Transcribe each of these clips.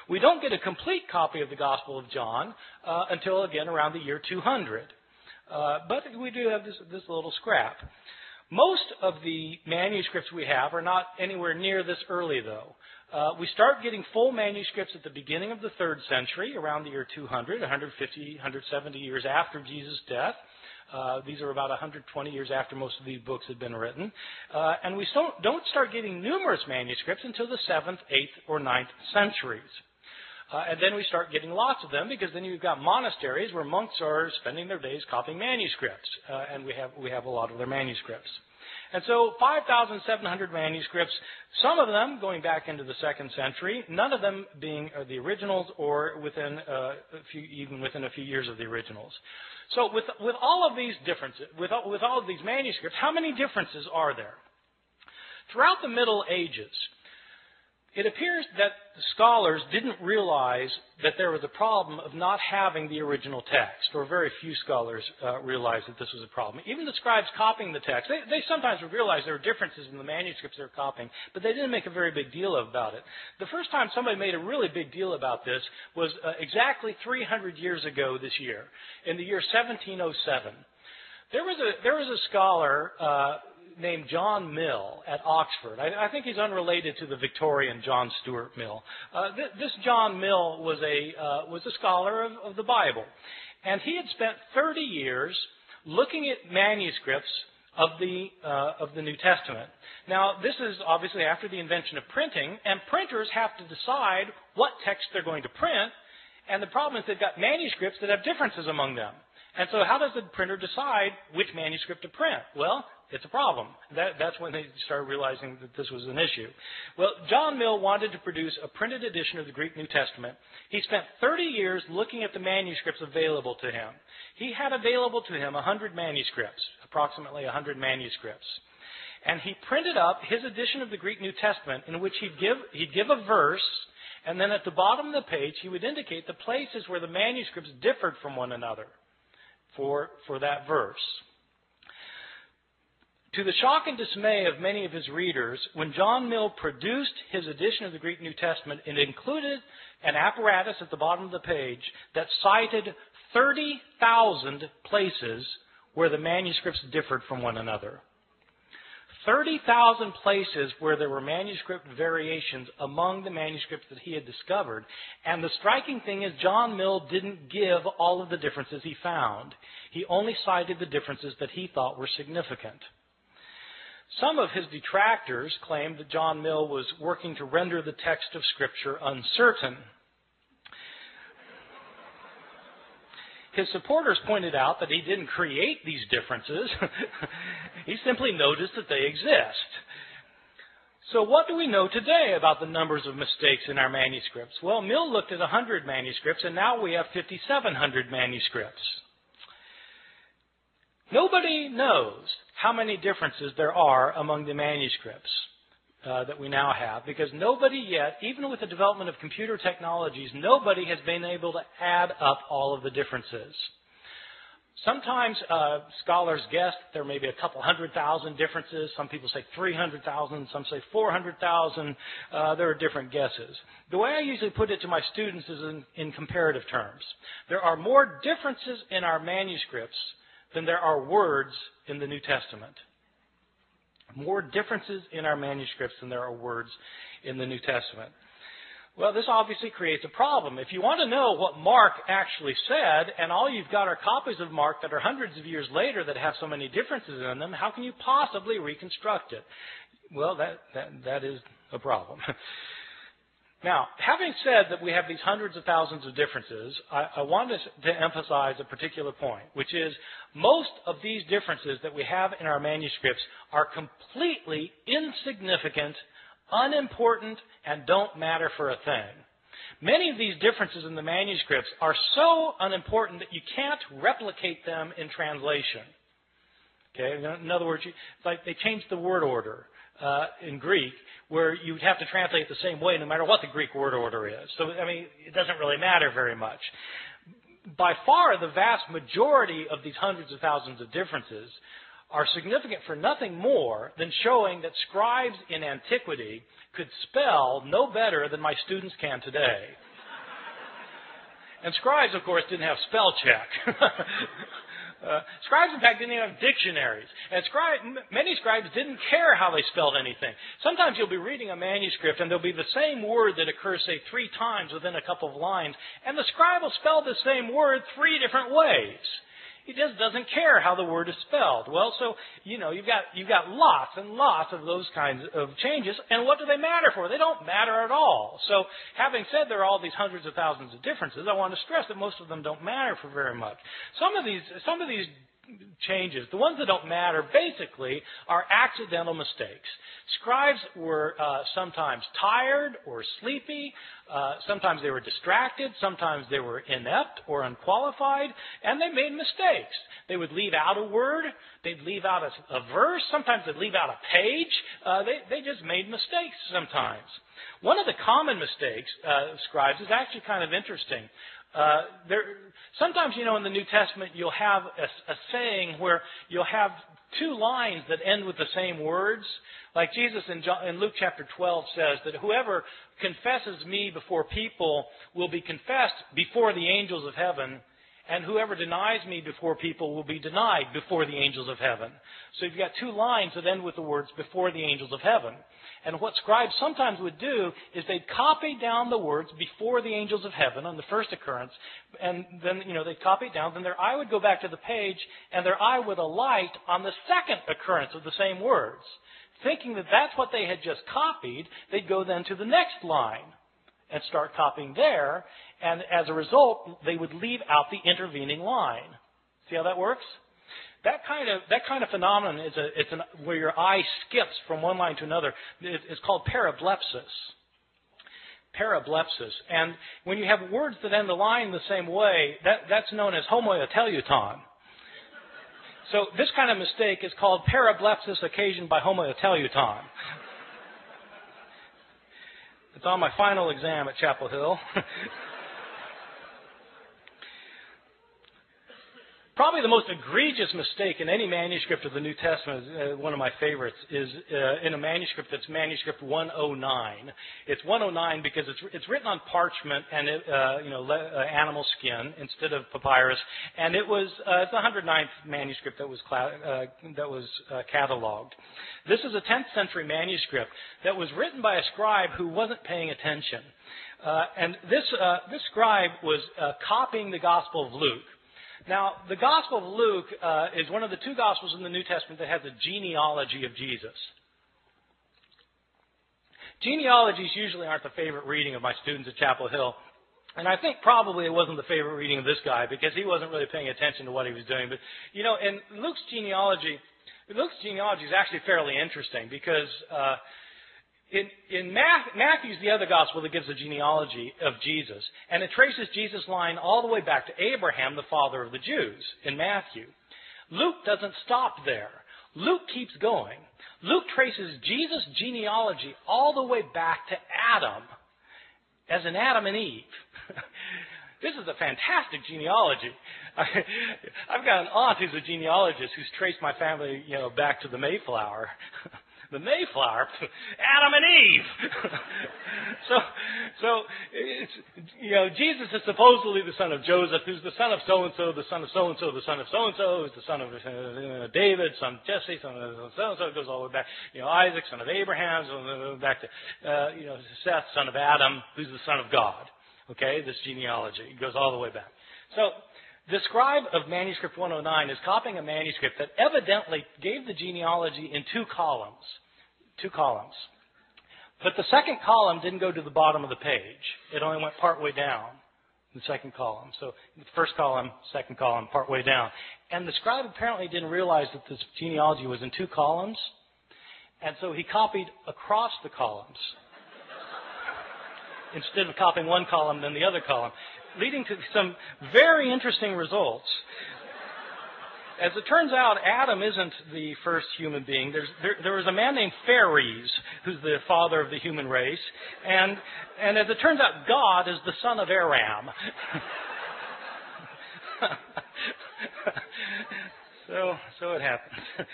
We don't get a complete copy of the Gospel of John until, again, around the year 200. But we do have this little scrap. Most of the manuscripts we have are not anywhere near this early, though. We start getting full manuscripts at the beginning of the 3rd century, around the year 200, 150, 170 years after Jesus' death. These are about 120 years after most of these books had been written. And we don't start getting numerous manuscripts until the 7th, 8th, or 9th centuries. And then we start getting lots of them, because then you've got monasteries where monks are spending their days copying manuscripts. And we have a lot of their manuscripts. And so 5,700 manuscripts, some of them going back into the 2nd century, none of them being the originals or even within a few years of the originals. So with all of these differences, with all of these manuscripts, how many differences are there? Throughout the Middle Ages, it appears that the scholars didn't realize that there was a problem of not having the original text, or very few scholars realized that this was a problem. Even the scribes copying the text, they sometimes would realize there were differences in the manuscripts they were copying, but they didn't make a very big deal about it. The first time somebody made a really big deal about this was exactly 300 years ago this year, in the year 1707. There was a scholar named John Mill at Oxford. I think he's unrelated to the Victorian John Stuart Mill. This John Mill was a scholar of the Bible, and he had spent 30 years looking at manuscripts of the New Testament. Now, this is obviously after the invention of printing, and printers have to decide what text they're going to print. And the problem is they've got manuscripts that have differences among them. And so how does the printer decide which manuscript to print? Well, it's a problem. That's when they started realizing that this was an issue. Well, John Mill wanted to produce a printed edition of the Greek New Testament. He spent 30 years looking at the manuscripts available to him. He had available to him 100 manuscripts, approximately 100 manuscripts. And he printed up his edition of the Greek New Testament, in which he'd give a verse, and then at the bottom of the page he would indicate the places where the manuscripts differed from one another for that verse. To the shock and dismay of many of his readers, when John Mill produced his edition of the Greek New Testament, it included an apparatus at the bottom of the page that cited 30,000 places where the manuscripts differed from one another. 30,000 places where there were manuscript variations among the manuscripts that he had discovered. And the striking thing is John Mill didn't give all of the differences he found. He only cited the differences that he thought were significant. Some of his detractors claimed that John Mill was working to render the text of Scripture uncertain. His supporters pointed out that he didn't create these differences. He simply noticed that they exist. So what do we know today about the numbers of mistakes in our manuscripts? Well, Mill looked at 100 manuscripts, and now we have 5,700 manuscripts. Nobody knows how many differences there are among the manuscripts that we now have, because nobody yet, even with the development of computer technologies, nobody has been able to add up all of the differences. Sometimes scholars guess there may be a couple 100,000 differences. Some people say 300,000. Some say 400,000. There are different guesses. The way I usually put it to my students is in comparative terms. There are more differences in our manuscripts than there are words in the New Testament. More differences in our manuscripts than there are words in the New Testament. Well, this obviously creates a problem. If you want to know what Mark actually said, and all you've got are copies of Mark that are hundreds of years later that have so many differences in them, how can you possibly reconstruct it? Well, that is a problem. Now, having said that we have these hundreds of thousands of differences, I want to emphasize a particular point, which is most of these differences that we have in our manuscripts are completely insignificant, unimportant, and don't matter for a thing. Many of these differences in the manuscripts are so unimportant that you can't replicate them in translation. Okay? In other words, it's like they changed the word order in Greek, where you'd have to translate it the same way no matter what the Greek word order is. So, I mean, it doesn't really matter very much. By far, the vast majority of these hundreds of thousands of differences are significant for nothing more than showing that scribes in antiquity could spell no better than my students can today. And scribes, of course, didn't have spell check. Scribes, in fact, didn't even have dictionaries. And many scribes didn't care how they spelled anything. Sometimes you'll be reading a manuscript and there'll be the same word that occurs, say, 3 times within a couple of lines. And the scribe will spell the same word 3 different ways. He just doesn't care how the word is spelled. Well, so, you've got lots and lots of those kinds of changes. And what do they matter for? They don't matter at all. So, having said there are all these hundreds of thousands of differences, I want to stress that most of them don't matter for very much. Some of these changes, the ones that don't matter, basically are accidental mistakes. Scribes were sometimes tired or sleepy. Sometimes they were distracted. Sometimes they were inept or unqualified. And they made mistakes. They would leave out a word. They'd leave out a verse. Sometimes they'd leave out a page. They just made mistakes sometimes. One of the common mistakes of scribes is actually kind of interesting. Sometimes, in the New Testament, you'll have a saying where you'll have 2 lines that end with the same words. Like Jesus in Luke chapter 12 says that whoever confesses me before people will be confessed before the angels of heaven, and whoever denies me before people will be denied before the angels of heaven. So you've got 2 lines that end with the words before the angels of heaven. And what scribes sometimes would do is they'd copy down the words before the angels of heaven on the first occurrence, and then, they'd copy it down, then their eye would go back to the page, and their eye would alight on the second occurrence of the same words. Thinking that that's what they had just copied, they'd go then to the next line and start copying there, and as a result, they would leave out the intervening line. See how that works? That kind of phenomenon is where your eye skips from one line to another. It's called parablepsis. Parablepsis. And when you have words that end the line the same way, that's known as homoteleuton. So this kind of mistake is called parablepsis occasioned by homoteleuton. It's on my final exam at Chapel Hill. Probably the most egregious mistake in any manuscript of the New Testament, one of my favorites, is in a manuscript that's manuscript 109. It's 109 because it's written on parchment and animal skin instead of papyrus, and it's the 109th manuscript that was cataloged. This is a 10th century manuscript that was written by a scribe who wasn't paying attention, and this scribe was copying the Gospel of Luke. Now, the Gospel of Luke is one of the 2 Gospels in the New Testament that has a genealogy of Jesus. Genealogies usually aren't the favorite reading of my students at Chapel Hill. And I think probably it wasn't the favorite reading of this guy because he wasn't really paying attention to what he was doing. But, in Luke's genealogy is actually fairly interesting because in Matthew's the other gospel that gives the genealogy of Jesus, and it traces Jesus' line all the way back to Abraham, the father of the Jews, in Matthew. Luke doesn't stop there. Luke keeps going. Luke traces Jesus' genealogy all the way back to Adam, as in Adam and Eve. This is a fantastic genealogy. I've got an aunt who's a genealogist who's traced my family, back to the Mayflower. The Mayflower, Adam and Eve. so it's, Jesus is supposedly the son of Joseph, who's the son of so-and-so, the son of so-and-so, the son of so-and-so, who's the son of David, son of Jesse, son of so-and-so. It goes all the way back. Isaac, son of Abraham, back to, Seth, son of Adam, who's the son of God. Okay, this genealogy. It goes all the way back. So, the scribe of manuscript 109 is copying a manuscript that evidently gave the genealogy in 2 columns. 2 columns. But the second column didn't go to the bottom of the page. It only went partway down, the second column. So the first column, second column, partway down. And the scribe apparently didn't realize that this genealogy was in 2 columns. And so he copied across the columns instead of copying one column, then the other column, leading to some very interesting results. As it turns out, Adam isn't the first human being. There was a man named Phares, who's the father of the human race. And as it turns out, God is the son of Aram. So it happens.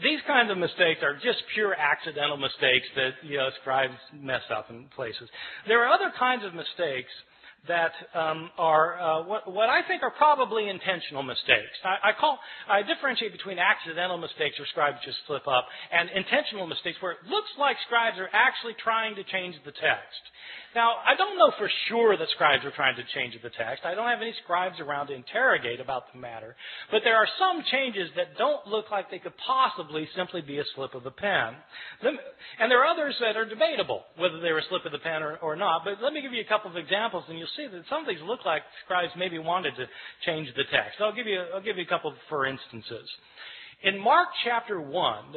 These kinds of mistakes are just pure accidental mistakes that, scribes mess up in places. There are other kinds of mistakes that are what I think are probably intentional mistakes. I differentiate between accidental mistakes where scribes just slip up and intentional mistakes where it looks like scribes are actually trying to change the text. Now, I don't know for sure that scribes are trying to change the text. I don't have any scribes around to interrogate about the matter. But there are some changes that don't look like they could possibly simply be a slip of the pen. And there are others that are debatable, whether they were a slip of the pen or not. But let me give you a couple of examples, and you'll see that some things look like scribes maybe wanted to change the text. I'll give you a couple for instances. In Mark chapter 1,